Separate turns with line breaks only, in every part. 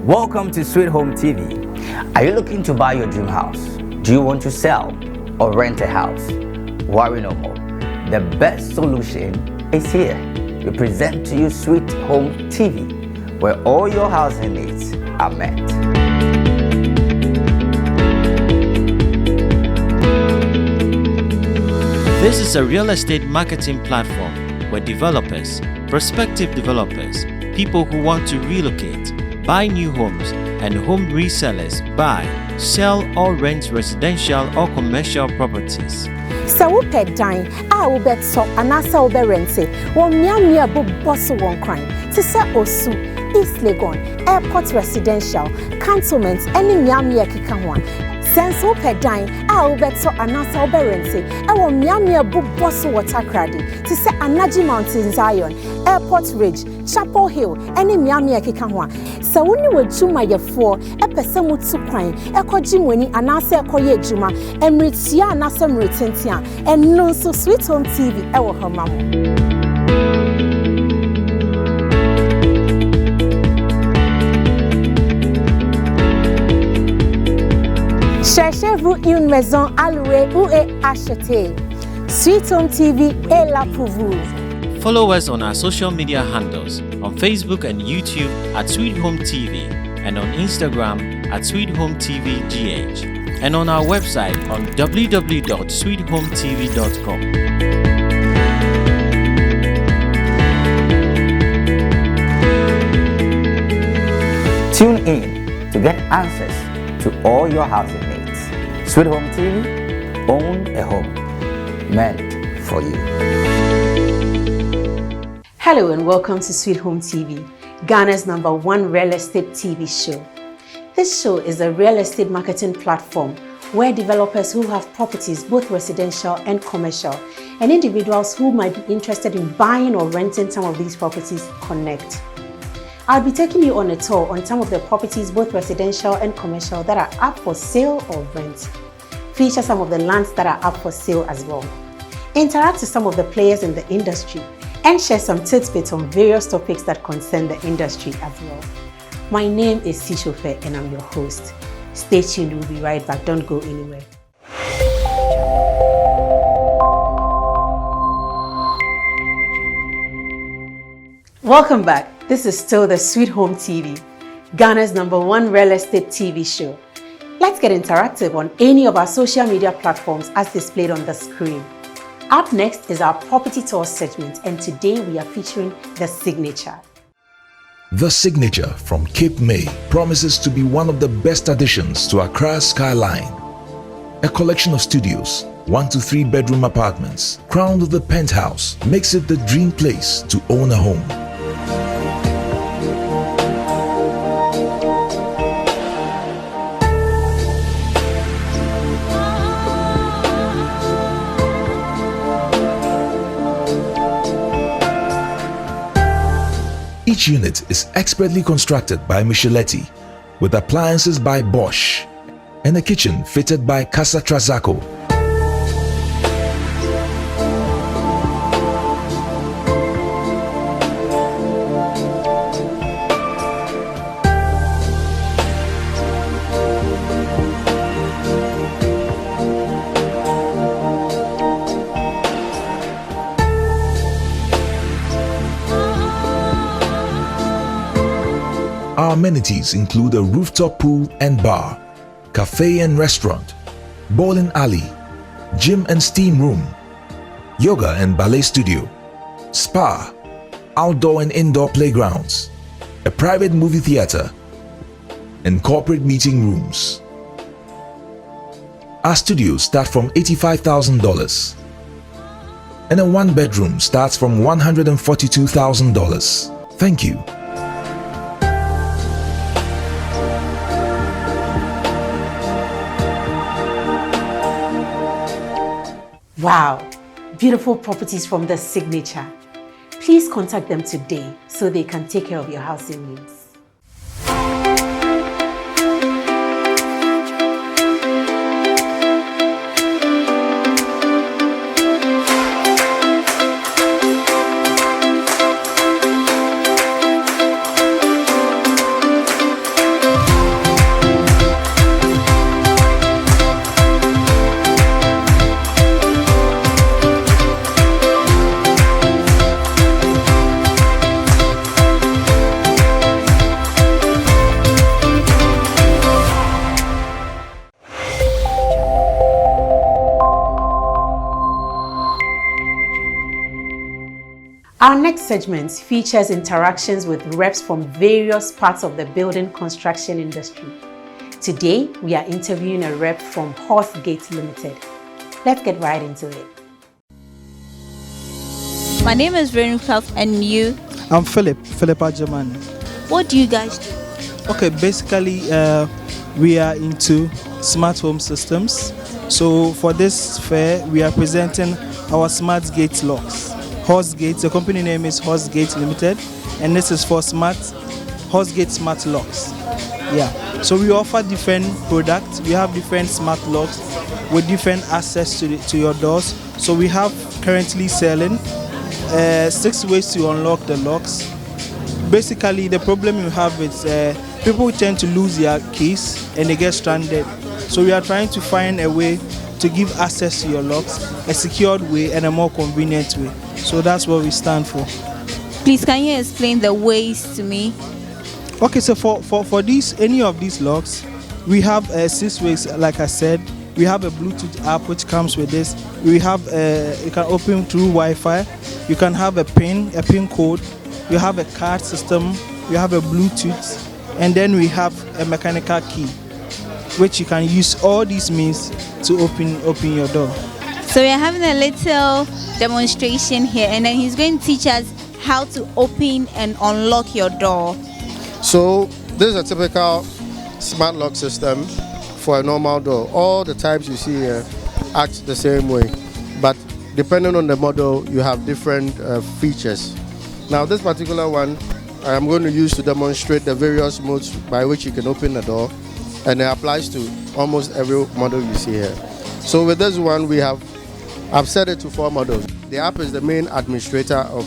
Welcome to Sweet Home TV. Are you looking to buy your dream house? Do you want to sell or rent a house? Worry no more. The best solution is here. We present to you Sweet Home TV, where all your housing needs are met.
This is a real estate marketing platform where developers, prospective developers, people who want to relocate, buy new homes, and home resellers buy, sell, or rent residential or commercial properties.
So we pay dine, I will bet so, and I will be rented. One mere boss one crime. To say Osu, East Legon, Airport Residential, Cantonments, any mere kikanwan. Sense we pay dine, I will bet so, and I will be rented. I will mere boss water craddy. To say Anaji Mountain Zion, Airport Ridge, Chapel Hill, any mere kikanwan. So when you were Juma ye for, a person would to crime, a cojim winning, and I say Koye Juma, and Ritia and Assam Retentia, and no so Sweet Home TV, our her mamma. Cherchez-vous une maison allouée ou est achetée? Sweet Home TV est là pour vous.
Follow us on our social media handles on Facebook and YouTube at Sweet Home TV and on Instagram at Sweet Home TV GH and on our website on www.sweethometv.com.
Tune in to get answers to all your housing needs. Sweet Home TV, own a home meant for you.
Hello and welcome to Sweet Home TV, Ghana's #1 real estate TV show. This show is a real estate marketing platform where developers who have properties, both residential and commercial, and individuals who might be interested in buying or renting some of these properties connect. I'll be taking you on a tour on some of the properties, both residential and commercial, that are up for sale or rent. Feature some of the lands that are up for sale as well. Interact with some of the players in the industry and share some tidbits on various topics that concern the industry as well. My name is Sishofe and I'm your host. Stay tuned, we'll be right back. Don't go anywhere. Welcome back. This is still the Sweet Home TV, Ghana's #1 real estate TV show. Let's get interactive on any of our social media platforms as displayed on the screen. Up next is our property tour segment, and today we are featuring The Signature.
The Signature from Cape May promises to be one of the best additions to Accra's skyline. A collection of studios, 1 to 3 bedroom apartments, crowned with a penthouse, makes it the dream place to own a home. Each unit is expertly constructed by Micheletti, with appliances by Bosch, and a kitchen fitted by Casa Trazaco. Our amenities include a rooftop pool and bar, cafe and restaurant, bowling alley, gym and steam room, yoga and ballet studio, spa, outdoor and indoor playgrounds, a private movie theater, and corporate meeting rooms. Our studios start from $85,000 and a 1-bedroom starts from $142,000. Thank you.
Wow, beautiful properties from The Signature. Please contact them today so they can take care of your housing needs. Our next segment features interactions with reps from various parts of the building construction industry. Today, we are interviewing a rep from Horsegate Limited. Let's get right into it.
My name is Veronica, and you?
I'm Philip Ajaman.
What do you guys do?
Okay, basically, we are into smart home systems. So for this fair, we are presenting our smart gate locks. Horsegate, the company name is Horsegate Limited, and this is for Horsegate smart locks. Yeah. So we offer different products. We have different smart locks with different access to your doors. So we have currently selling 6 ways to unlock the locks. Basically, the problem you have is people tend to lose their keys and they get stranded. So we are trying to find a way to give access to your locks, a secured way and a more convenient way. So that's what we stand for.
Please, can you explain the ways to me?
Okay, so for these, any of these locks, we have 6 ways. Like I said, we have a Bluetooth app which comes with this. We have you can open through Wi-Fi. You can have a pin code. You have a card system. You have a Bluetooth, and then we have a mechanical key, which you can use all these means to open your door.
So we are having a little demonstration here, and then he's going to teach us how to open and unlock your door.
So this is a typical smart lock system for a normal door. All the types you see here act the same way, but depending on the model, you have different features. Now this particular one I am going to use to demonstrate the various modes by which you can open the door, and it applies to almost every model you see here. So with this one, I've set it to 4 models. The app is the main administrator of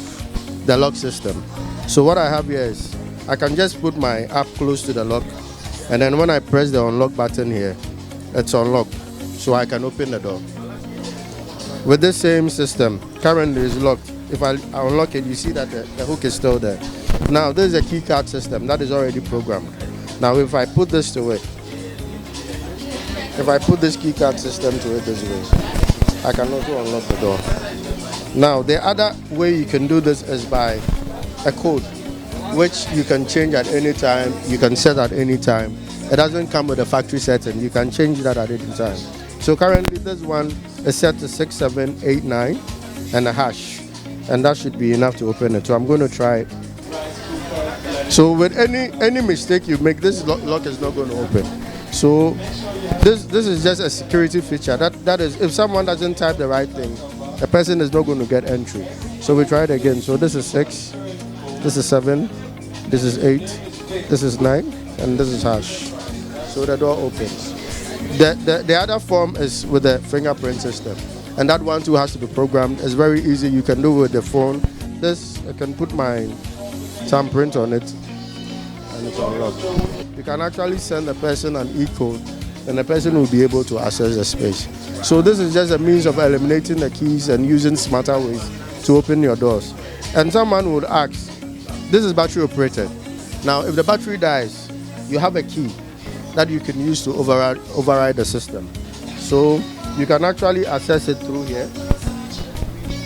the lock system. So what I have here is I can just put my app close to the lock, and then when I press the unlock button here, it's unlocked, so I can open the door. With this same system, currently it's locked. If I unlock it, you see that the hook is still there. Now this is a key card system that is already programmed. Now if I put this to it, if I put this key card system to it this way, I can also unlock the door. Now the other way you can do this is by a code, which you can change at any time, you can set at any time. It doesn't come with a factory setting, you can change that at any time. So currently this one is set to 6789 and a hash, and that should be enough to open it. So I'm going to try it. So with any mistake you make, this lock is not going to open. So this is just a security feature. That is, if someone doesn't type the right thing, the person is not going to get entry. So we try it again. So this is 6, this is 7, this is 8, this is 9, and this is hash. So the door opens. The other form is with the fingerprint system, and that one too has to be programmed. It's very easy. You can do it with the phone. This, I can put my thumbprint on it, and it's unlocked. You can actually send the person an e-code, and the person will be able to access the space. So this is just a means of eliminating the keys and using smarter ways to open your doors. And someone would ask, this is battery operated. Now if the battery dies, you have a key that you can use to override the system. So you can actually access it through here.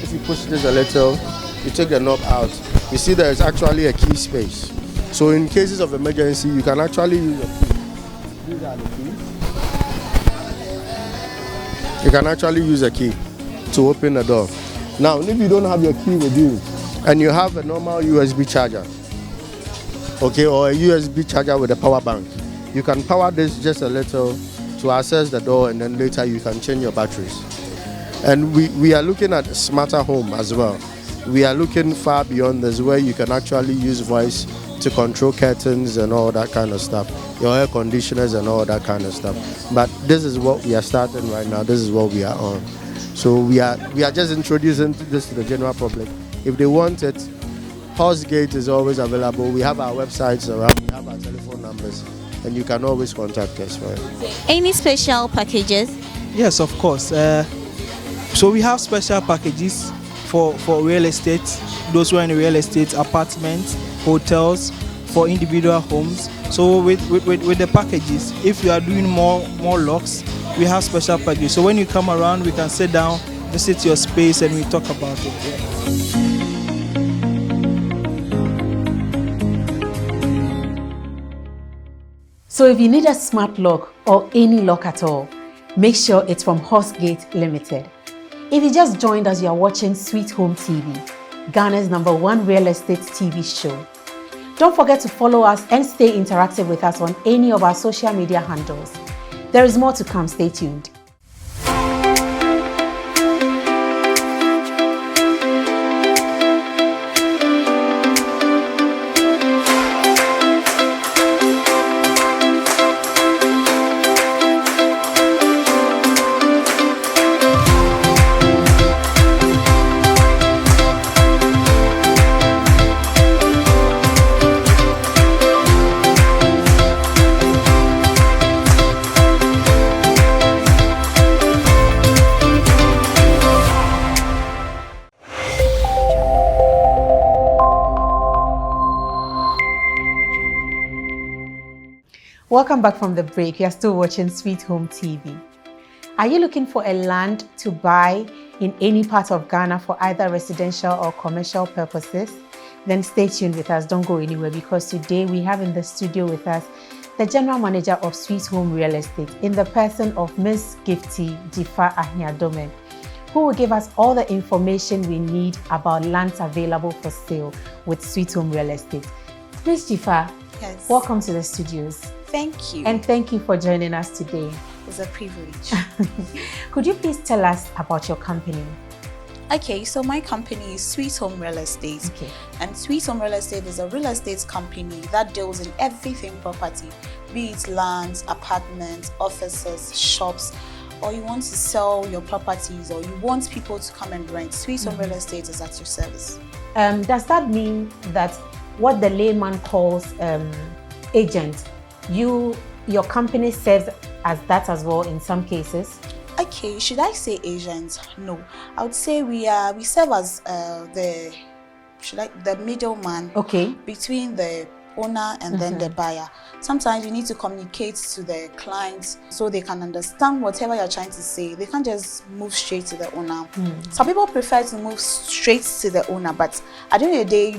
If you push this a little, you take the knob out, you see there is actually a key space. So in cases of emergency, you can actually use a key. These are the keys. You can actually use a key to open the door. Now, if you don't have your key with you, and you have a normal USB charger, okay, or a USB charger with a power bank, you can power this just a little to access the door, and then later you can change your batteries. And we are looking at smarter home as well. We are looking far beyond this, where you can actually use voice to control curtains and all that kind of stuff, your air conditioners and all that kind of stuff. But this is what we are starting right now. This is what we are on. So we are just introducing this to the general public. If they want it, Horsegate is always available. We have our websites around, we have our telephone numbers, and you can always contact us for it.
Any special packages?
Yes, of course. So we have special packages for real estate, those who are in real estate, apartments, hotels, for individual homes. So with the packages, if you are doing more locks, we have special packages. So when you come around, we can sit down, visit your space, and we talk about it. Yeah.
So if you need a smart lock or any lock at all, make sure it's from Horsegate Limited. If you just joined us, you are watching Sweet Home TV, Ghana's #1 real estate TV show. Don't forget to follow us and stay interactive with us on any of our social media handles. There is more to come, stay tuned. Welcome back from the break. You are still watching Sweet Home TV. Are you looking for a land to buy in any part of Ghana for either residential or commercial purposes? Then stay tuned with us. Don't go anywhere, because today we have in the studio with us the General Manager of Sweet Home Real Estate in the person of Ms. Gifty Jifa Ahiadome, who will give us all the information we need about lands available for sale with Sweet Home Real Estate. Ms. Jifa,
Yes.
welcome to the studios.
Thank you.
And thank you for joining us today.
It's a privilege.
Could you please tell us about your company?
Okay, so my company is Sweet Home Real Estate.
Okay.
And Sweet Home Real Estate is a real estate company that deals in everything property, be it lands, apartments, offices, shops, or you want to sell your properties, or you want people to come and rent. Sweet Home Real Estate is at your service.
Does that mean that what the layman calls agent, your company serves as that as well in some cases?
Okay, should I say agent? No, I would say we serve as the middleman.
Okay.
Between the owner and then the buyer. Sometimes you need to communicate to the clients so they can understand whatever you're trying to say. They can't just move straight to the owner. Some people prefer to move straight to the owner, but at the end of the day, they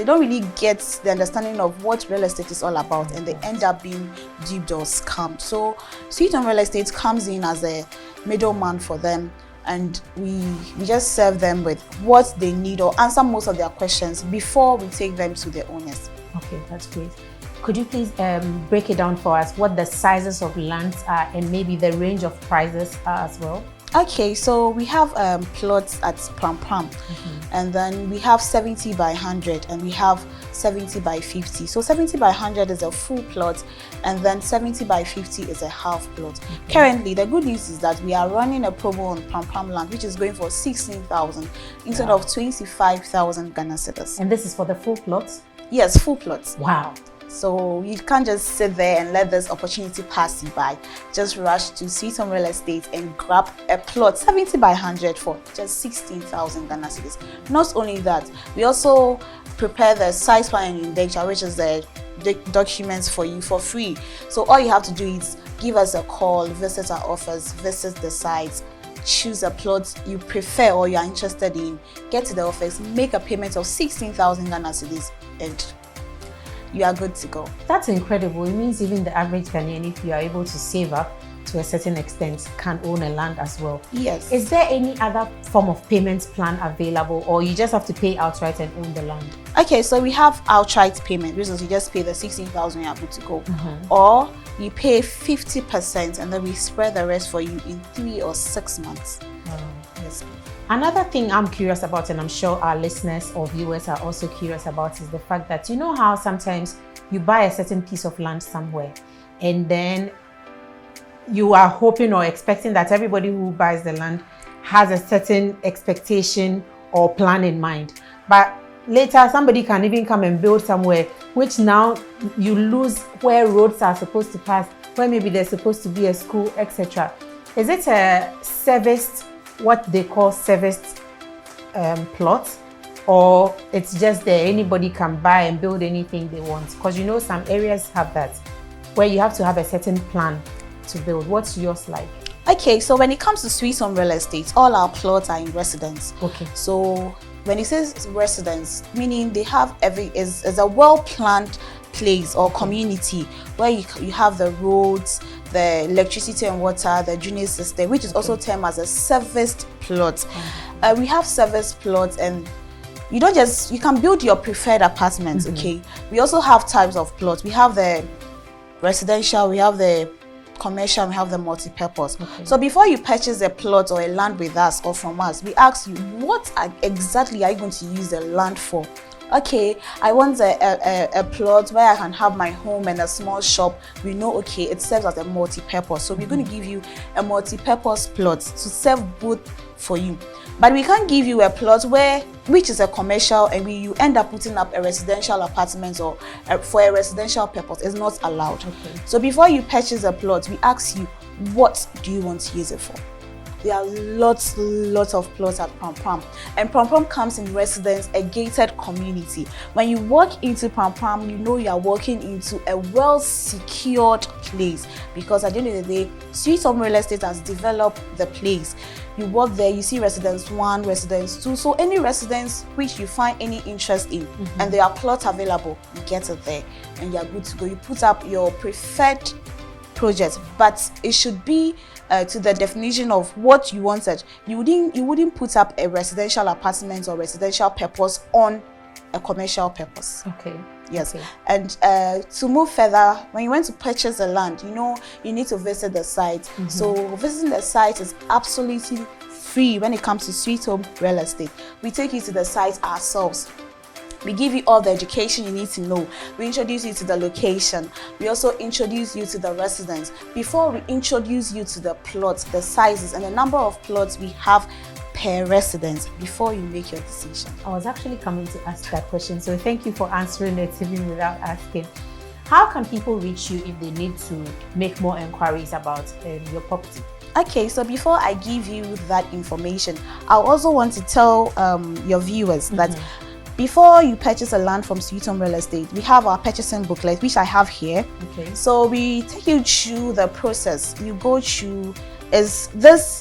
don't really get the understanding of what real estate is all about, and they end up being duped or scammed. So Sweet Home Real Estate comes in as a middleman for them, and we just serve them with what they need or answer most of their questions before we take them to the owners.
Okay, that's great. Could you please break it down for us, what the sizes of lands are and maybe the range of prices are as well?
Okay, so we have plots at Pram Pram, and then we have 70 by 100 and we have 70 by 50. So 70 by 100 is a full plot, and then 70 by 50 is a half plot. Currently, the good news is that we are running a promo on Pram Pram land, which is going for 16,000 instead of 25,000 Ghana cedis.
And this is for the full plots?
Yes, full plots.
Wow.
So you can't just sit there and let this opportunity pass you by. Just rush to Sweet Home Real Estate and grab a plot 70 by 100 for just 16,000 Ghana cedis. Not only that, we also prepare the size plan and indenture, which is the documents for you for free. So all you have to do is give us a call, visit our office, visit the sites, choose a plot you prefer or you are interested in, get to the office, make a payment of 16,000 Ghana cedis, and you are good to go.
That's incredible. It means even the average Ghanaian, if you are able to save up to a certain extent, can own a land as well.
Yes.
Is there any other form of payment plan available, or you just have to pay outright and own the land?
Okay, so we have outright payment, which is you just pay the 16,000, you are good to go. Or you pay 50% and then we spread the rest for you in 3 or 6 months. Yes.
Another thing I'm curious about, and I'm sure our listeners or viewers are also curious about, is the fact that you know how sometimes you buy a certain piece of land somewhere and then you are hoping or expecting that everybody who buys the land has a certain expectation or plan in mind. But later somebody can even come and build somewhere, which now you lose where roads are supposed to pass, where maybe there's supposed to be a school, etc. Is it a serviced, what they call serviced plot, or it's just there, anybody can buy and build anything they want? Because you know some areas have that, where you have to have a certain plan to build. What's yours like?
Okay, so when it comes to Sweet Home Real Estate, all our plots are in residence.
Okay.
So when it says residence, meaning they have is a well-planned place or community where you have the roads, the electricity and water, the drainage system, which is also termed as a serviced plot. We have serviced plots, and you can build your preferred apartments. Okay, we also have types of plots. We have the residential, we have the commercial, we have the multi-purpose. So before you purchase a plot or a land with us or from us, we ask you, what exactly are you going to use the land for? Okay, I want a plot where I can have my home and a small shop. We know, okay, it serves as a multi-purpose. So we're going to give you a multi-purpose plot to serve both for you. But we can't give you a plot which is a commercial, and you end up putting up a residential apartment or for a residential purpose. It's not allowed. So before you purchase a plot, we ask you, what do you want to use it for? There are lots of plots at Pram Pram, and Pram Pram comes in residence, a gated community. When you walk into Pram Pram, you know you are walking into a well-secured place, because at the end of the day, Sweet Home Real Estate has developed the place. You walk there, you see residence 1, residence 2, so any residence which you find any interest in, and there are plots available, you get it there and you're good to go. You put up your preferred project, but it should be to the definition of what you wanted. You wouldn't put up a residential apartment or residential purpose on a commercial purpose. Yes. And to move further, when you want to purchase the land, you need to visit the site. So visiting the site is absolutely free when it comes to Sweet Home Real Estate. We take you to the site ourselves. We give you all the education you need to know. We introduce you to the location. We also introduce you to the residence. Before we introduce you to the plots, the sizes, and the number of plots we have per residence before you make your decision.
I was actually coming to ask that question, so thank you for answering it even without asking. How can people reach you if they need to make more inquiries about your property?
Okay, so before I give you that information, I also want to tell your viewers that before you purchase a land from Sweet Home Real Estate, we have our purchasing booklet, which I have here. So we take you through the process. You go through, this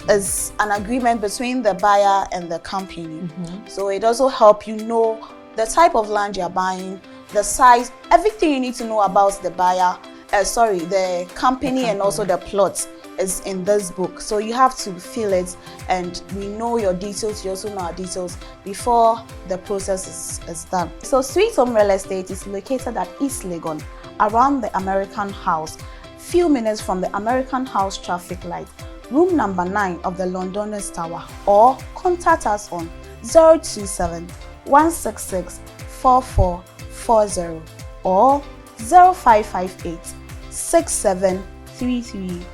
is an agreement between the buyer and the company. So it also helps you know the type of land you're buying, the size, everything you need to know about the buyer, the company, and also the plots is in this book. So you have to fill it, and we know your details, you also know our details before the process is done. So Sweet Home Real Estate is located at East Legon, around the American House, few minutes from the American House traffic light, room number 9 of the Londoners Tower, or contact us on 027 166 4440 or 0558 673341.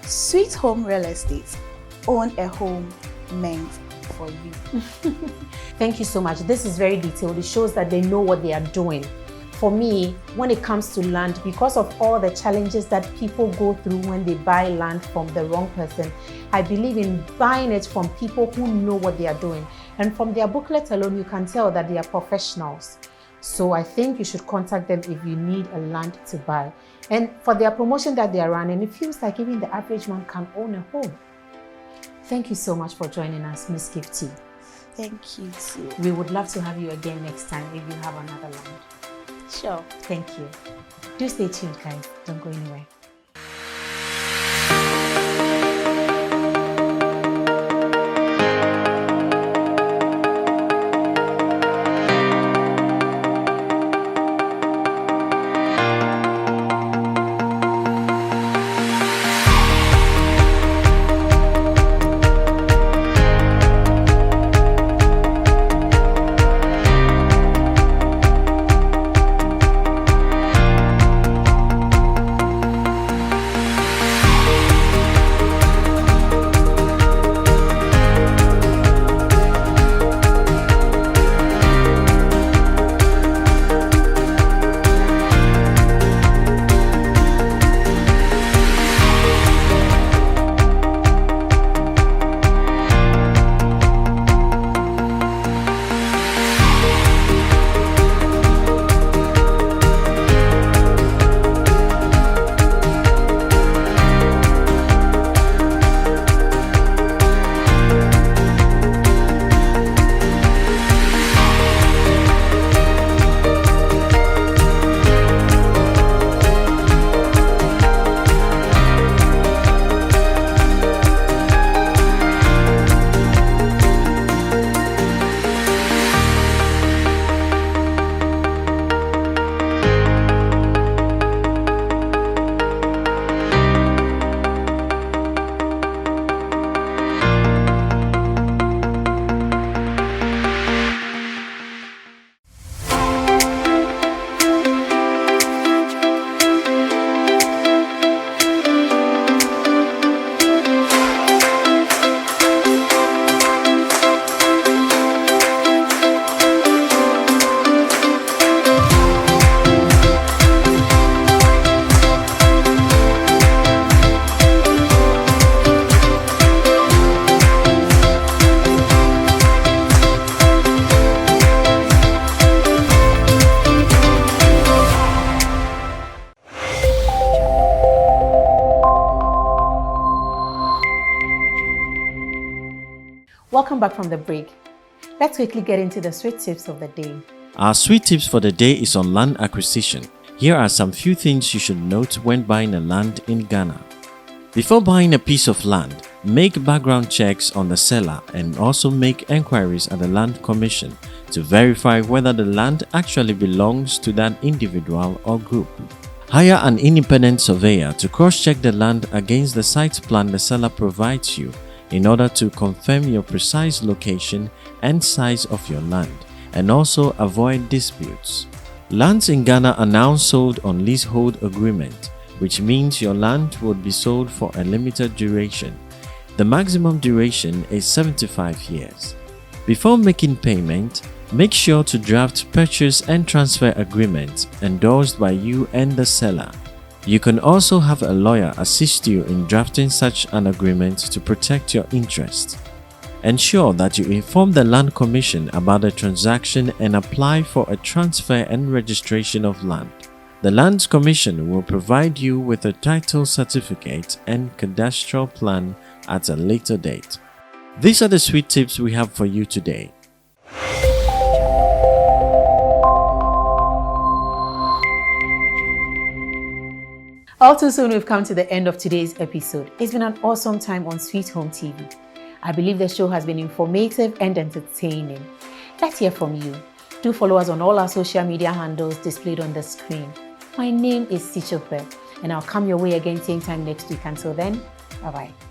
Sweet Home Real Estate. Own a home meant for you.
Thank you so much. This is very detailed. It shows that they know what they are doing. For me, when it comes to land, because of all the challenges that people go through when they buy land from the wrong person, I believe in buying it from people who know what they are doing. And from their booklet alone, you can tell that they are professionals. So I think you should contact them if you need a land to buy. And for their promotion that they are running, it feels like even the average man can own a home. Thank you so much for joining us, Miss Gifty.
Thank you too.
We would love to have you again next time if you have another land.
Sure.
Thank you. Do stay tuned, guys. Don't go anywhere. Welcome back from the break. Let's quickly get into the sweet tips of the day.
Our sweet tips for the day is on land acquisition. Here are some few things you should note when buying a land in Ghana. Before buying a piece of land, make background checks on the seller and also make enquiries at the Land Commission to verify whether the land actually belongs to that individual or group. Hire an independent surveyor to cross-check the land against the site plan the seller provides you in order to confirm your precise location and size of your land, and also avoid disputes. Lands in Ghana are now sold on leasehold agreement, which means your land would be sold for a limited duration. The maximum duration is 75 years. Before making payment, make sure to draft purchase and transfer agreements endorsed by you and the seller. You can also have a lawyer assist you in drafting such an agreement to protect your interests. Ensure that you inform the Land Commission about the transaction and apply for a transfer and registration of land. The Land Commission will provide you with a title certificate and cadastral plan at a later date. These are the sweet tips we have for you today.
All too soon, we've come to the end of today's episode. It's been an awesome time on Sweet Home TV. I believe the show has been informative and entertaining. Let's hear from you. Do follow us on all our social media handles displayed on the screen. My name is Sichope, and I'll come your way again same time next week. Until then, bye-bye.